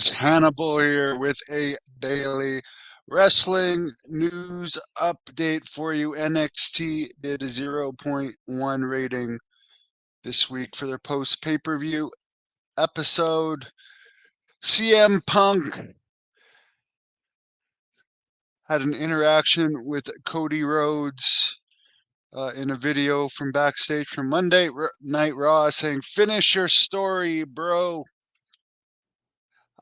is Hannibal here with a daily wrestling news update for you. NXT did a zero point 0.1 rating this week for their post pay-per-view episode. CM Punk had an interaction with Cody Rhodes in a video from backstage from Monday Night Raw saying, "Finish your story, bro."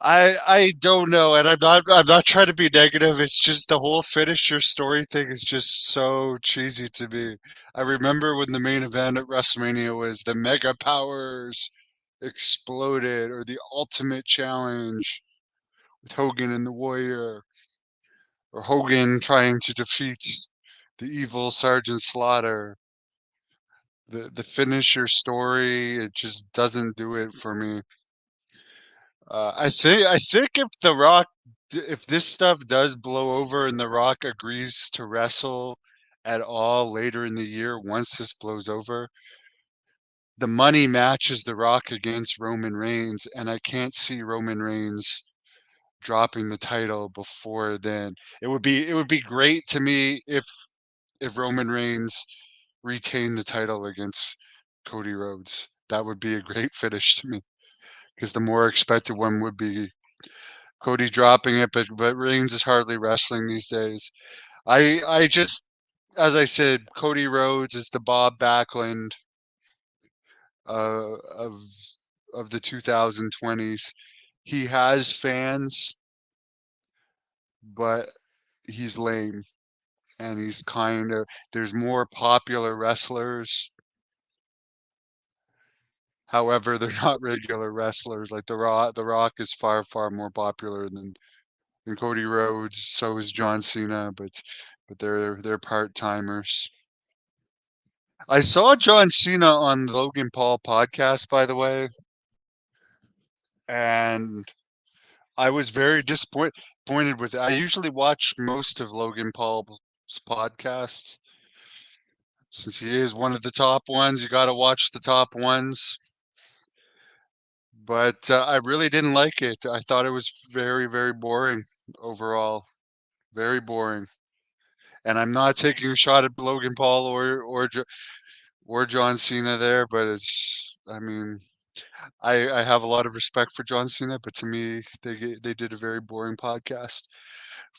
I don't know, and I'm not trying to be negative. It's just the whole finish your story thing is just so cheesy to me. I remember when the main event at WrestleMania was the Mega Powers exploded, or the Ultimate Challenge with Hogan and the Warrior, or Hogan trying to defeat the evil Sergeant Slaughter. The finish your story, it just doesn't do it for me. I think if this stuff does blow over and The Rock agrees to wrestle at all later in the year, once this blows over, the money matches The Rock against Roman Reigns, and I can't see Roman Reigns dropping the title before then. It would be great to me if Roman Reigns retained the title against Cody Rhodes. That would be a great finish to me, because the more expected one would be Cody dropping it, but Reigns is hardly wrestling these days. I just, as I said, Cody Rhodes is the Bob Backlund uh, of of the 2020s. He has fans, but he's lame, and he's kind of, there's more popular wrestlers. However, they're not regular wrestlers. Like The Rock is far more popular than Cody Rhodes. So is John Cena, but they're part-timers. I saw John Cena on the Logan Paul podcast, by the way, and I was very disappointed with it. I usually watch most of Logan Paul's podcasts since he is one of the top ones. You got to watch the top ones, but I really didn't like it. I thought it was very boring overall, very boring. And I'm not taking a shot at Logan Paul or John Cena there, but I mean, I have a lot of respect for John Cena, but to me, they did a very boring podcast.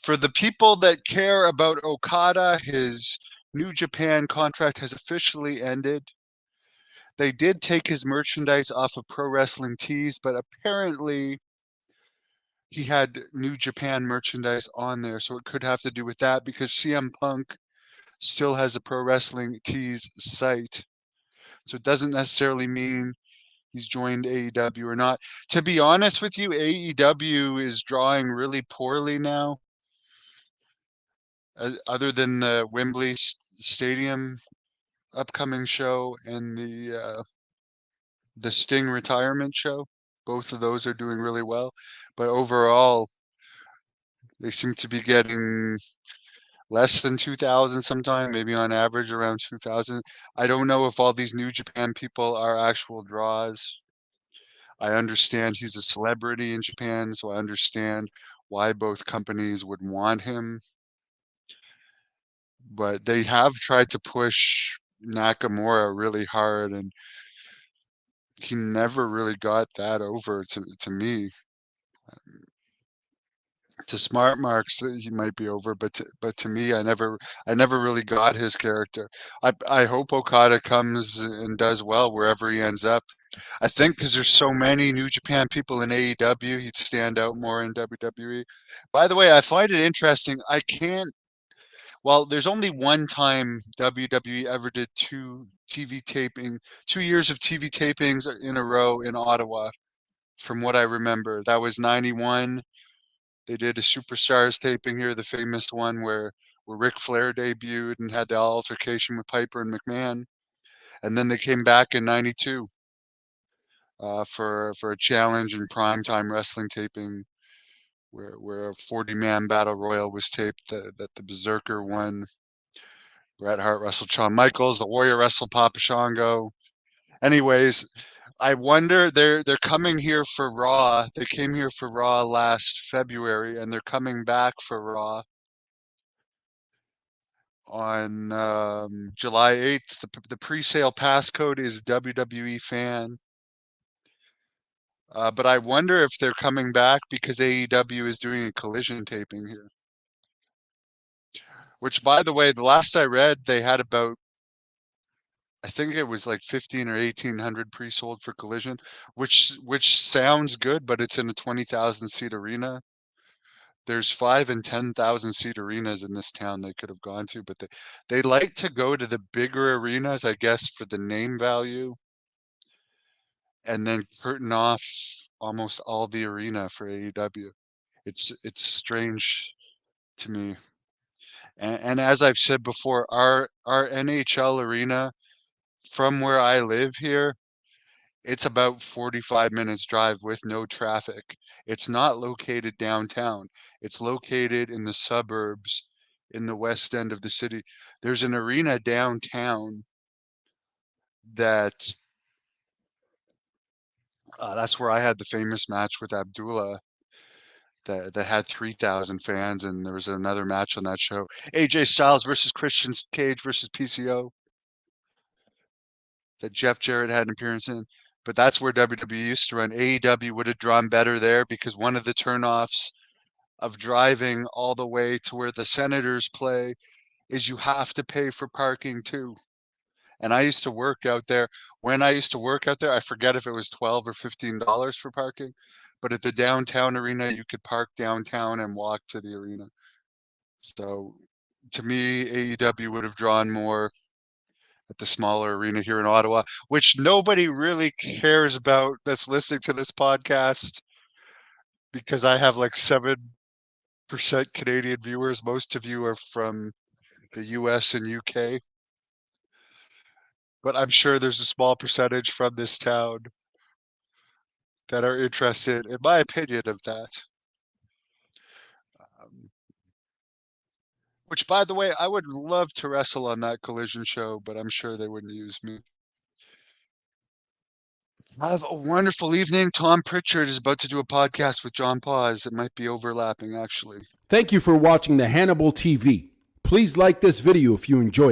For the people that care about Okada, his New Japan contract has officially ended. They did take his merchandise off of Pro Wrestling Tees, but apparently he had New Japan merchandise on there, so it could have to do with that, because CM Punk still has a Pro Wrestling Tees site. So it doesn't necessarily mean he's joined AEW or not. To be honest with you, AEW is drawing really poorly now, other than the Wembley Stadium upcoming show and the Sting retirement show. Both of those are doing really well, but overall, they seem to be getting less than 2,000 sometime, maybe on average around 2,000. I don't know if all these New Japan people are actual draws. I understand he's a celebrity in Japan, so I understand why both companies would want him. But they have tried to push Nakamura really hard, and he never really got that over to me. To smart marks, he might be over, but to me, I never really got his character. I hope Okada comes and does well wherever he ends up. I think because there's so many New Japan people in AEW, he'd stand out more in WWE. By the way, I find it interesting. I can't. Well, there's only one time WWE ever did 2 years of TV tapings in a row in Ottawa, from what I remember. That was 91. They did a Superstars taping here, the famous one where Ric Flair debuted and had the altercation with Piper and McMahon, and then they came back in '92 for a challenge and primetime wrestling taping where a 40-man battle royal was taped that the Berserker won. Bret Hart wrestled Shawn Michaels, the Warrior wrestled Papa Shango. Anyways, I wonder they're coming here for Raw. They came here for Raw last February, and they're coming back for Raw on July 8th. The pre-sale passcode is WWE fan. But I wonder if they're coming back because AEW is doing a Collision taping here. Which, by the way, the last I read, they had about, I think it was like 15 or 1800 pre-sold for Collision, which sounds good, but it's in a 20,000 seat arena. There's 5 and 10,000 seat arenas in this town they could have gone to, but they like to go to the bigger arenas, I guess, for the name value, and then curtain off almost all the arena for AEW. It's strange to me. And as I've said before, our NHL arena from where I live here, it's about 45 minutes drive with no traffic. It's not located downtown. It's located in the suburbs in the west end of the city. There's an arena downtown that that's where I had the famous match with Abdullah that had 3,000 fans, and there was another match on that show. AJ Styles versus Christian Cage versus PCO that Jeff Jarrett had an appearance in. But that's where WWE used to run. AEW would have drawn better there because one of the turnoffs of driving all the way to where the Senators play is you have to pay for parking too. And I used to work out there. When I used to work out there, I forget if it was $12 or $15 for parking. But at the downtown arena, you could park downtown and walk to the arena. So to me, AEW would have drawn more at the smaller arena here in Ottawa, which nobody really cares about that's listening to this podcast because I have like 7% Canadian viewers. Most of you are from the US and UK. But I'm sure there's a small percentage from this town that are interested, in my opinion, of that. Which, by the way, I would love to wrestle on that Collision show, but I'm sure they wouldn't use me. Have a wonderful evening. Tom Pritchard is about to do a podcast with John Paz. It might be overlapping, actually. Thank you for watching the Hannibal TV. Please like this video if you enjoyed it.